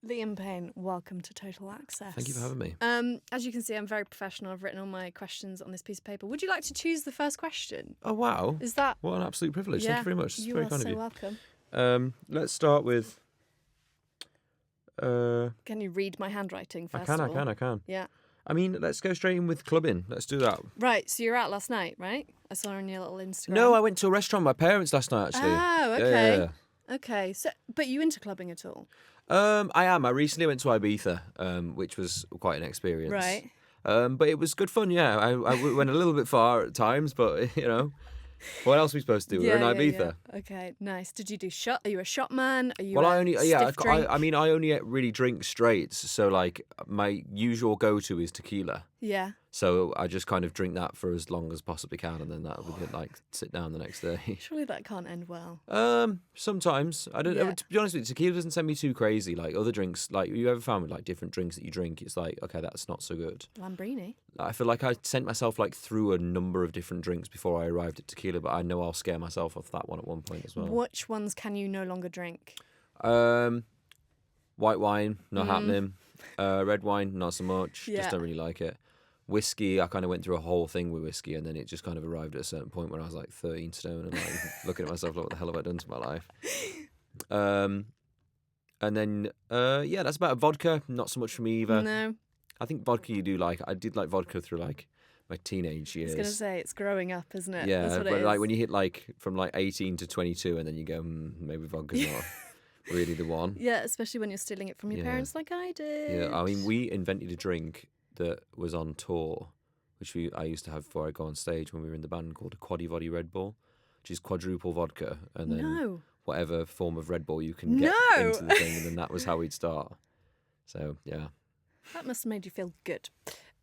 Liam Payne, welcome to Total Access. Thank you for having me. As you can see, I'm very professional. I've written all my questions on this piece of paper. Would you like to choose the first question? Oh, wow. Is that... What an absolute privilege. Thank you very much. It's You very are kind so of you. welcome. Let's start with... Can you read my handwriting first of all? I can. Yeah. I mean, let's go straight in with clubbing. Let's do that. Right, so you were out last night, right? I saw on your little Instagram. No, I went to a restaurant with my parents last night, actually. Oh, okay. Yeah. Okay, so but you into clubbing at all? I am. I recently went to Ibiza, which was quite an experience. Right. But it was good fun, yeah. I went a little bit far at times, but, you know, what else are we supposed to do? We're in Ibiza. Yeah. Okay, nice. Did you do shot? Are you a shot man? Are you Well, a I only, stiff drink? I mean, I only really drink straights. So, like, my usual go-to is tequila. Yeah. So I just kind of drink that for as long as possibly can, and then that would like sit down the next day. Surely that can't end well. Sometimes I don't. Yeah. To be honest with you, tequila doesn't send me too crazy. Like other drinks, like you ever found with like different drinks that you drink, it's like okay, that's not so good. Lambrini. I feel like I sent myself like through a number of different drinks before I arrived at tequila, but I know I'll scare myself off that one at one point as well. Which ones can you no longer drink? White wine, not happening. Red wine, not so much. Yeah. Just don't really like it. Whiskey, I kind of went through a whole thing with whiskey, and then it just kind of arrived at a certain point where I was like 13 stone and like looking at myself like, what the hell have I done to my life? And then, that's about it. Vodka, not so much for me either. No. I think vodka you do like. I did like vodka through like my teenage years. I was going to say, it's growing up, isn't it? Yeah, That's what but it is. like when you hit like from like 18 to 22 and then you go, maybe vodka's not really the one. Yeah, especially when you're stealing it from your Yeah. parents like I did. Yeah, I mean, we invented a drink that was on tour, which I used to have before I go on stage when we were in the band, called a Quaddy Voddy Red Bull, which is quadruple vodka and then whatever form of Red Bull you can get into the thing, and then that was how we'd start. So yeah, That must have made you feel good.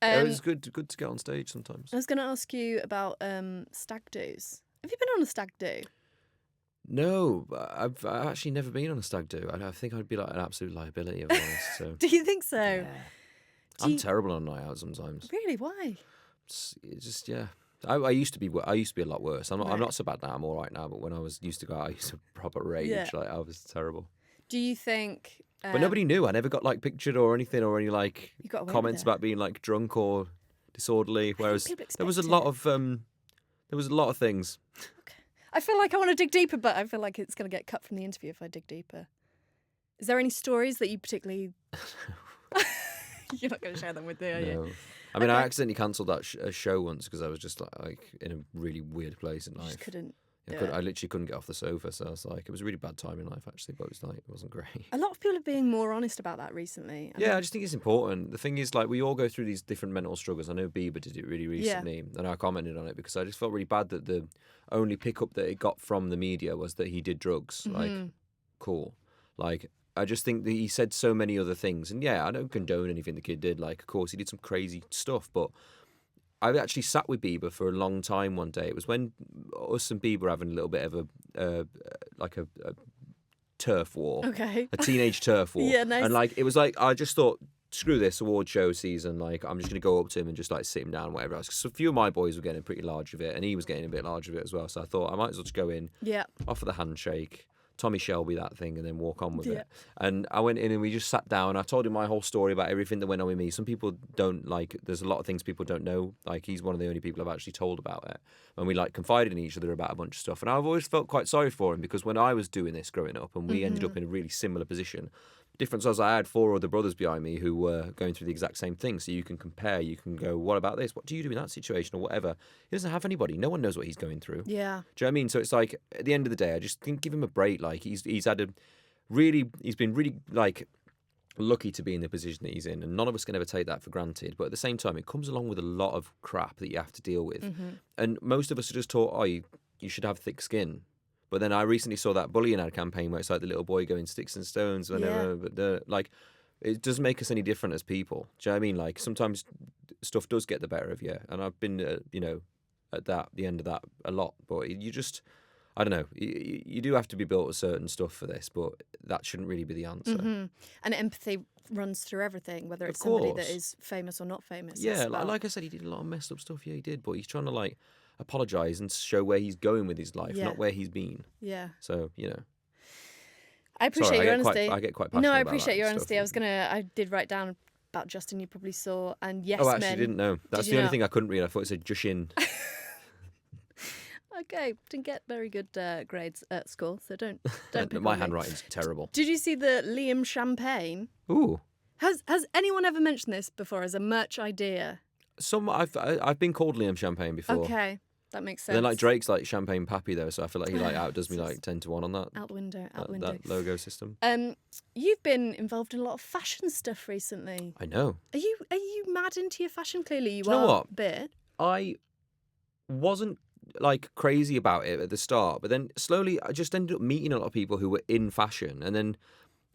it was good to get on stage sometimes. I was going to ask you about stag do's. Have you been on a stag do? No, I've actually never been on a stag do. I think I'd be like an absolute liability if I was. So Do you think so? yeah. I'm terrible on a night out sometimes. Really? Why? It's just yeah. I used to be a lot worse. I'm Right. not so bad now. I'm all right now. But when I used to go out, I used to proper rage. Yeah. Like I was terrible. Do you think... But nobody knew. I never got like pictured or anything or any like You got away with comments it. about being like drunk or disorderly. Whereas people there was a expect lot of things. I feel like I want to dig deeper, but I feel like it's going to get cut from the interview if I dig deeper. Is there any stories that you particularly... You're not going to share them with me, are you? No. I mean, I Okay. accidentally cancelled that show once because I was just like in a really weird place in You life. just couldn't... I literally couldn't get off the sofa, so I was like, it was a really bad time in life actually, but it was like it wasn't great. A lot of people are being more honest about that recently. Yeah, I just think it's important. The thing is, like, we all go through these different mental struggles. I know Bieber did it really recently, and I commented on it because I just felt really bad that the only pickup that it got from the media was that he did drugs. Like, cool. Like, I just think that he said so many other things. And yeah, I don't condone anything the kid did. Like, of course, he did some crazy stuff, but I actually sat with Bieber for a long time one day. It was when us and Bieber were having a little bit of a turf war. Okay. A teenage turf war. Yeah, nice. And like it was like I just thought, screw this award show season. Like I'm just gonna go up to him and just like sit him down, whatever else. Because a few of my boys were getting pretty large of it, and he was getting a bit large of it as well. So I thought I might as well just go in, Yeah. offer the handshake, Tommy Shelby that thing, and then walk on with Yeah. it. And I went in and we just sat down. I told him my whole story about everything that went on with me. Some people don't like. There's a lot of things people don't know. Like he's one of the only people I've actually told about it. And we like confided in each other about a bunch of stuff. And I've always felt quite sorry for him because when I was doing this growing up, and we ended up in a really similar position. Difference was I had 4 other brothers behind me who were going through the exact same thing. So you can compare. You can go, what about this? What do you do in that situation or whatever? He doesn't have anybody. No one knows what he's going through. Yeah. Do you know what I mean? So it's like at the end of the day, I just think give him a break. Like he's been really like lucky to be in the position that he's in, and none of us can ever take that for granted. But at the same time, it comes along with a lot of crap that you have to deal with, and most of us are just taught, oh, you should have thick skin. But then I recently saw that bullying ad campaign where it's like the little boy going sticks and stones whenever, but like it doesn't make us any different as people. Do you know what I mean? Like sometimes stuff does get the better of you, and I've been at the end of that a lot. But you just, I don't know, you do have to be built with certain stuff for this, but that shouldn't really be the answer. And empathy runs through everything, whether it's Of somebody course. that is famous or not famous. Yeah, It's about- like I said, he did a lot of messed up stuff. Yeah, he did, but he's trying to like apologise and show where he's going with his life, Yeah. not where he's been. Yeah. So I appreciate your honesty. I get quite passionate No, I about appreciate that your stuff. honesty. I did write down about Justin, you probably saw, and Yes Oh, Men. actually, didn't know. That's Did the you only not? thing I couldn't read. I thought it said Jushin. Okay, didn't get very good grades at school, so don't pick My on me. handwriting's terrible. Did you see the Liam champagne? Ooh. Has anyone ever mentioned this before as a merch idea? I've been called Liam Champagne before. Okay, that makes And sense. then like Drake's like Champagne Pappy though, so I feel like he like outdoes me like 10-1 on that. Out the window. That logo system. You've been involved in a lot of fashion stuff recently. I know. Are you mad into your fashion? Clearly, you Do you know are what? a bit. I wasn't like crazy about it at the start, but then slowly I just ended up meeting a lot of people who were in fashion, and then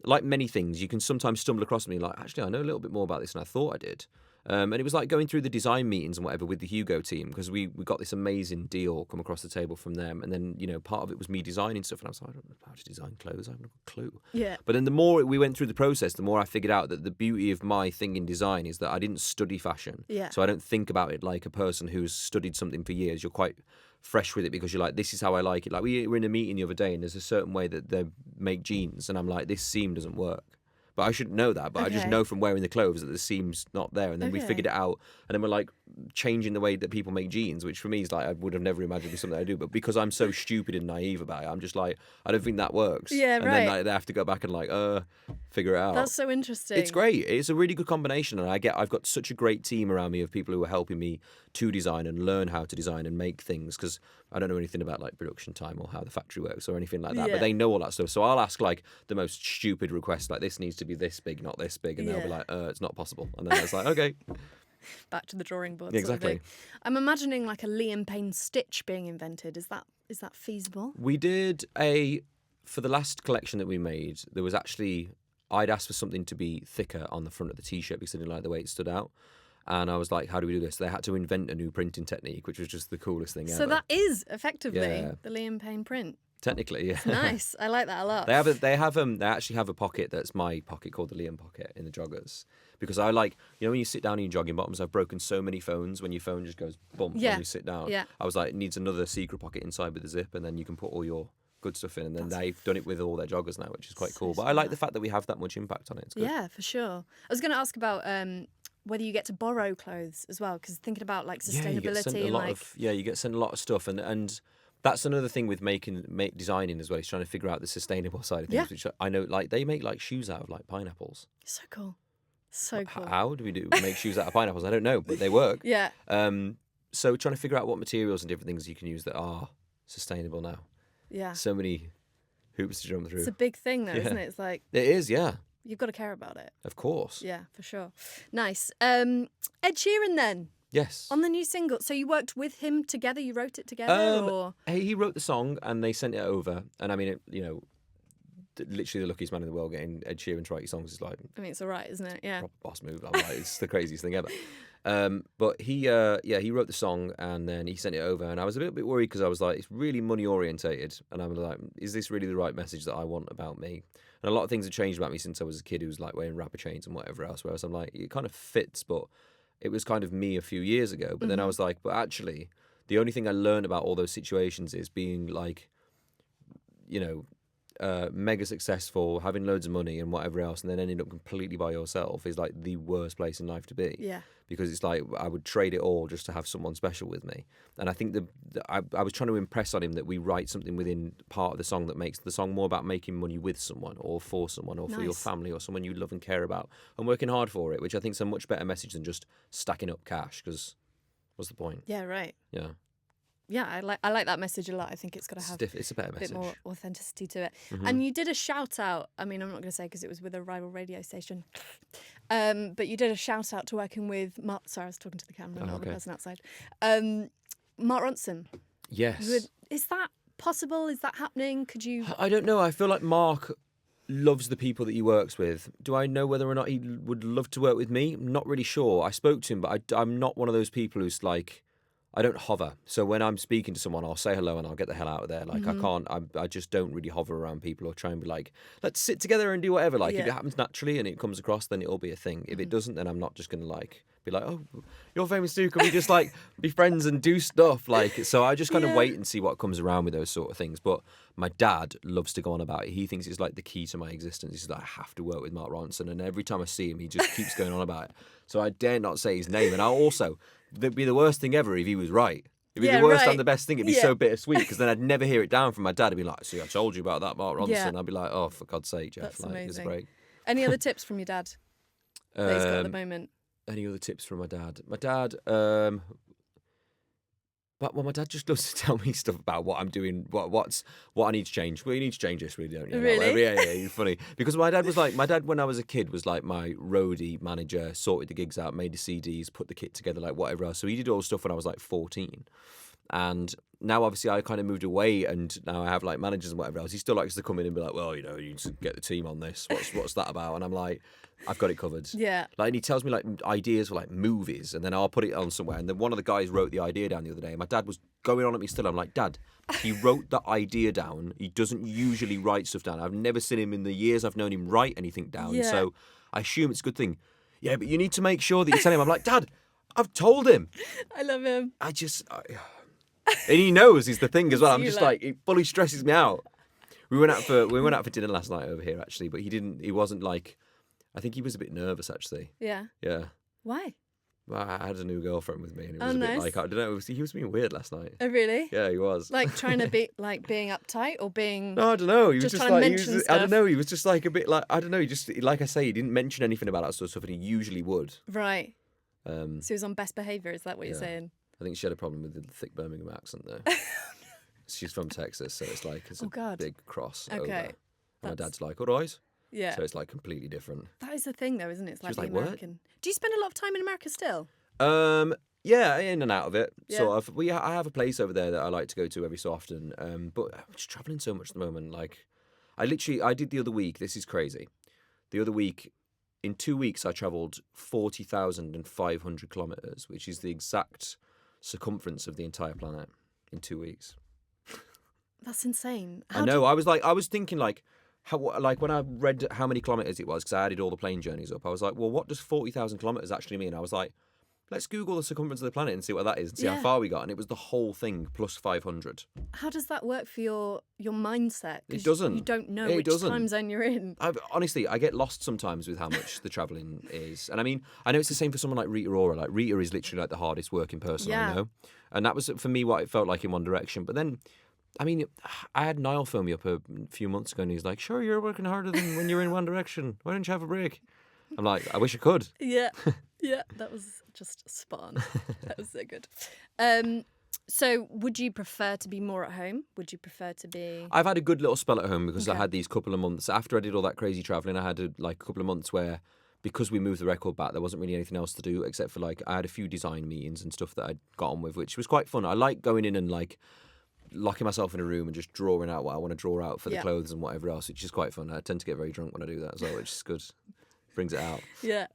like many things, you can sometimes stumble across me like, actually, I know a little bit more about this than I thought I did. And it was like going through the design meetings and whatever with the Hugo team, because we got this amazing deal come across the table from them. And then, you know, part of it was me designing stuff. And I was like, I don't know how to design clothes. I haven't got a clue. Yeah. But then the more we went through the process, the more I figured out that the beauty of my thing in design is that I didn't study fashion. Yeah. So I don't think about it like a person who's studied something for years. You're quite fresh with it because you're like, this is how I like it. Like we were in a meeting the other day and there's a certain way that they make jeans. And I'm like, this seam doesn't work. But I shouldn't know that. But I just Okay. know from wearing the clothes that the seam's not there. And then we Okay. figured it out. And then we're like changing the way that people make jeans, which for me is like, I would have never imagined be something I do. But because I'm so stupid and naive about it, I'm just like, I don't think that works. Yeah, and right. then like, they have to go back and like, figure it out. That's so interesting. It's great. It's a really good combination. And I've got such a great team around me of people who are helping me to design and learn how to design and make things. Because I don't know anything about like production time or how the factory works or anything like that. Yeah. But they know all that stuff. So I'll ask like the most stupid requests, like this needs to be this big, not this big. And they'll be Yeah. like, it's not possible. And then it's like, okay. Back to the drawing board. Exactly. Sort of thing. I'm imagining like a Liam Payne stitch being invented. Is that feasible? We did for the last collection that we made, there was actually, I'd asked for something to be thicker on the front of the t-shirt because I didn't like the way it stood out. And I was like, how do we do this? They had to invent a new printing technique, which was just the coolest thing ever. So that is effectively Yeah. the Liam Payne print. Technically, yeah. Nice. I like that a lot. They actually have a pocket that's my pocket called the Liam pocket in the joggers. Because I like, you know, when you sit down in your jogging bottoms, I've broken so many phones when your phone just goes bump Yeah. when you sit down. Yeah. I was like, it needs another secret pocket inside with a zip, and then you can put all your good stuff in. And then they've done it with all their joggers now, which is quite So cool. But I like smart. the fact that we have that much impact on it. It's good. Yeah, for sure. I was going to ask about whether you get to borrow clothes as well, because thinking about like Yeah, you get sent sustainability a and lot like you get sent a lot of stuff, and that's another thing with designing as well. Is trying to figure out the sustainable side of things, Yeah. which I know like they make like shoes out of like pineapples. so cool. So cool. How do we make shoes out of pineapples? I don't know, but they work. Yeah. So trying to figure out what materials and different things you can use that are sustainable now. Yeah. So many hoops to jump through. It's a big thing though, Yeah. isn't it? It's like It is, yeah, you've got to care about it. of course. Yeah, for sure. Nice. Ed Sheeran then Yes. on the new single. So you worked with him together. You wrote it together, or He wrote the song and they sent it over, and I mean, literally the luckiest man in the world getting Ed Sheeran to write your songs is like I mean, it's all right, isn't it? Yeah. proper boss move. I'm like, it's the craziest thing ever. But he wrote the song and then he sent it over, and I was a little bit worried because I was like, it's really money orientated, and I'm like, is this really the right message that I want about me? And a lot of things have changed about me since I was a kid who was like wearing rapper chains and whatever else. Whereas I'm like, it kind of fits, but it was kind of me a few years ago. But then I was like, but actually, the only thing I learned about all those situations is being like, mega successful, having loads of money and whatever else, and then ending up completely by yourself is like the worst place in life to be. Yeah. Because it's like I would trade it all just to have someone special with me. And I think I was trying to impress on him that we write something within part of the song that makes the song more about making money with someone or for someone or for your Nice. family or someone you love and care about and working hard for it, which I think is a much better message than just stacking up cash, because what's the point? Yeah. Right. Yeah. Yeah. I like that message a lot. I think it's got to have It's a better a bit message. more authenticity to it. Mhm. And you did a shout out. I mean, I'm not going to say because it was with a rival radio station, but you did a shout out to working with Mark. Sorry, I was talking to the camera, not the okay. person outside. Mark Ronson. Yes. Is that possible? Is that happening? Could you? I don't know. I feel like Mark loves the people that he works with. Do I know whether or not he would love to work with me? I'm not really sure. I spoke to him, but I'm not one of those people who's like, I don't hover. So when I'm speaking to someone, I'll say hello and I'll get the hell out of there. Like I just don't really hover around people or try and be like, let's sit together and do whatever. Like if Yeah. it happens naturally and it comes across, then it'll be a thing. If it doesn't, then I'm not just going to like be like, oh, you're famous too. Can we just like be friends and do stuff? Like, so I just kind of wait and see what comes around with those sort of things. But my dad loves to go on about it. He thinks it's like the key to my existence. He's like, I have to work with Mark Ronson. And every time I see him, he just keeps going on about it. So I dare not say his name. And I also, it'd be the worst thing ever if he was right. It'd be the worst and the best thing. It'd be so bittersweet because then I'd never hear it down from my dad. He'd be like, see, I told you about that Mark Ronson. Yeah. I'd be like, oh, for God's sake, Jeff. That's like, amazing. It's a break. Any other tips from your dad that he's got at the moment? Any other tips from my dad? My dad, my dad just loves to tell me stuff about what I'm doing, what I need to change. Well, you need to change this, really, don't you? Really? Yeah, you're funny. Because my dad when I was a kid was like my roadie manager, sorted the gigs out, made the CDs, put the kit together, like whatever else. So he did all the stuff when I was like 14. And now obviously I kind of moved away and now I have like managers and whatever else. He still likes to come in and be like, well, you need to get the team on this. What's that about? And I'm like, I've got it covered. Yeah. Like, and he tells me like ideas for like movies and then I'll put it on somewhere. And then one of the guys wrote the idea down the other day and my dad was going on at me still. I'm like, Dad, he wrote the idea down. He doesn't usually write stuff down. I've never seen him in the years I've known him write anything down. Yeah. So I assume it's a good thing. Yeah, but you need to make sure that you tell him. I'm like, Dad, I've told him. I love him. And he knows is the thing as well. I'm You just like- like, it fully stresses me out. We went out for dinner last night over here actually, but he wasn't like, I think he was a bit nervous actually. Yeah. Yeah. Why? Well, I had a new girlfriend with me and it Oh, was a bit nice. like, I don't know, he was being weird last night. Oh, really? Yeah, he was. Like trying to be like being uptight or being. No, I don't know. He was Just just trying to like, mention I stuff. don't know. He was just like a bit like, I don't know. He just, like I say, he didn't mention anything about that sort of stuff and he usually would. Right. So he was on best behaviour. Is that what you're saying? I think she had a problem with the thick Birmingham accent though. She's from Texas, so it's like, it's a big cross over. Okay. And my dad's like, all right. Yeah. So it's like completely different. That is the thing, though, isn't it? It's like was being like, what? American. Do you spend a lot of time in America still? Yeah, in and out of it. Yeah. Sort of. I have a place over there that I like to go to every so often. But I'm just traveling so much at the moment. Like, I did the other week. This is crazy. The other week, in 2 weeks, I travelled 40,500 kilometres, which is the exact circumference of the entire planet in 2 weeks. That's insane. I know. I was thinking like, when I read how many kilometres it was, because I added all the plane journeys up, I was like, well, what does 40,000 kilometres actually mean? I was like, let's Google the circumference of the planet and see what that is and see how far we got. And it was the whole thing plus 500. How does that work for your mindset? 'Cause It doesn't. You don't know It which doesn't. time zone you're in. Honestly, I get lost sometimes with how much the travelling is. And I mean, I know it's the same for someone like Rita Ora. Like, Rita is literally like the hardest working person I know. And that was, for me, what it felt like in One Direction. But then, I mean, I had Niall phone me up a few months ago and he's like, sure, you're working harder than when you're in One Direction. Why don't you have a break? I'm like, I wish I could. Yeah. Yeah. That was just spot on. That was so good. So would you prefer to be more at home? Would you prefer to be... I've had a good little spell at home because I Okay. had these couple of months. After I did all that crazy travelling, I had a couple of months where, because we moved the record back, there wasn't really anything else to do except for like, I had a few design meetings and stuff that I'd got on with, which was quite fun. I like going in and like locking myself in a room and just drawing out what I want to draw out for the clothes and whatever else, which is quite fun. I tend to get very drunk when I do that as well, which is good. Brings it out. Yeah.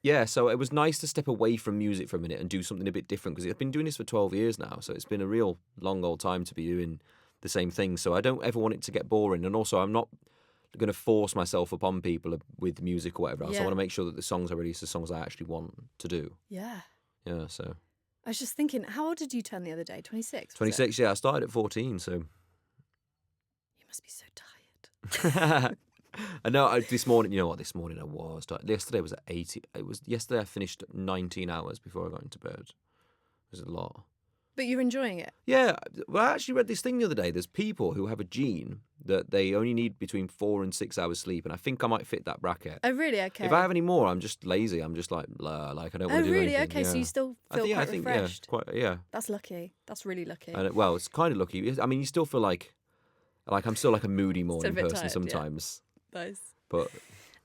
Yeah, so it was nice to step away from music for a minute and do something a bit different because I've been doing this for 12 years now, so it's been a real long old time to be doing the same thing. So I don't ever want it to get boring, and also I'm not going to force myself upon people with music or whatever else. I Yeah. want to make sure that the songs I release are songs I actually want to do. Yeah. Yeah, so... I was just thinking, how old did you turn the other day? 26? 26, yeah, I started at 14, so... You must be so tired. I know, this morning, you know what, this morning I was... Yesterday was at 80... Yesterday I finished 19 hours before I got into bed. It was a lot. But you're enjoying it? Yeah, well, I actually read this thing the other day. There's people who have a gene that they only need between 4 and 6 hours sleep, and I think I might fit that bracket. Oh, really? Okay. If I have any more, I'm just lazy. I'm just like, blah, like I don't want to do really? anything. Okay, so you still feel I quite think, refreshed? yeah. That's lucky. That's really lucky. And well, it's kind of lucky. I mean, you still feel like I'm still like a moody morning bit person tired, yeah. sometimes. Nice. But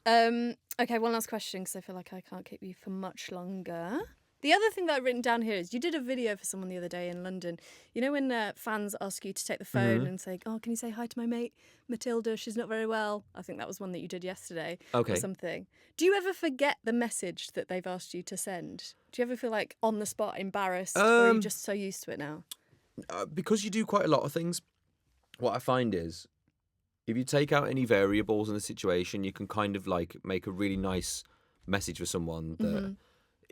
Okay, one last question because I feel like I can't keep you for much longer. The other thing that I've written down here is you did a video for someone the other day in London. You know when fans ask you to take the phone and say, oh, can you say hi to my mate Matilda? She's not very well. I think that was one that you did yesterday Okay. or something. Do you ever forget the message that they've asked you to send? Do you ever feel like on the spot embarrassed or are you just so used to it now? because you do quite a lot of things, what I find is if you take out any variables in the situation, you can kind of like make a really nice message for someone that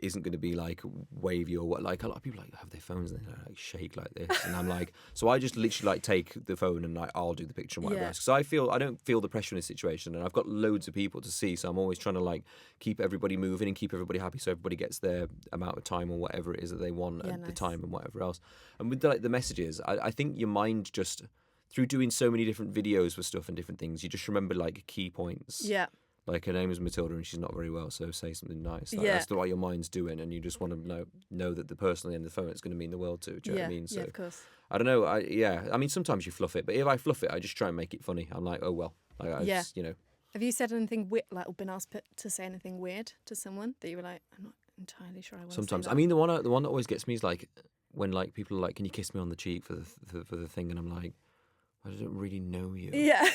isn't going to be like wavy or what. Like a lot of people like have their phones and they like shake like this, and I'm like, so I just literally like take the phone and like I'll do the picture and whatever else, because I don't feel the pressure in this situation, and I've got loads of people to see, so I'm always trying to like keep everybody moving and keep everybody happy, so everybody gets their amount of time or whatever it is that they want at the time and whatever else. And with the messages, I think your mind just, through doing so many different videos for stuff and different things, you just remember like key points. Yeah. Like, her name is Matilda and she's not very well, so say something nice. Like, that's what your mind's doing, and you just want to know that the person on the end of the phone it's going to mean the world to. Do you know what I mean? So, yeah, of course. I don't know. I mean, sometimes you fluff it, but if I fluff it, I just try and make it funny. I'm like, oh well. Like, I just, you know. Have you said anything weird, like, or been asked to say anything weird to someone that you were like, I'm not entirely sure I want to say Sometimes. that? I mean, the one that always gets me is like when like people are like, can you kiss me on the cheek for the thing, and I'm like, I don't really know you. Yeah.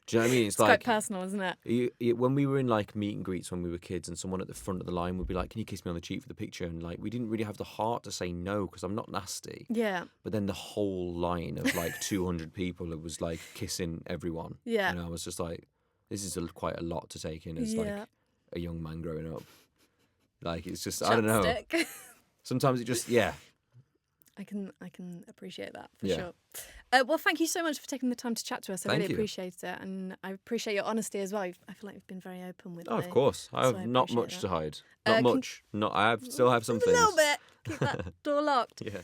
Do you know what I mean? It's like, quite personal, isn't it? When we were in like meet and greets when we were kids, and someone at the front of the line would be like, "Can you kiss me on the cheek for the picture?" And like, we didn't really have the heart to say no because I'm not nasty. Yeah. But then the whole line of like 200 people, it was like kissing everyone. Yeah. And I was just like, this is quite a lot to take in as like a young man growing up. Like, it's just, I don't know. Sometimes it just, I can appreciate that for sure. Well, thank you so much for taking the time to chat to us. I really appreciate it, and I appreciate your honesty as well. I feel like you've been very open with it. Oh, of course. I have not much to hide. Not much. I still have something. A little bit. Keep that door locked. Yeah.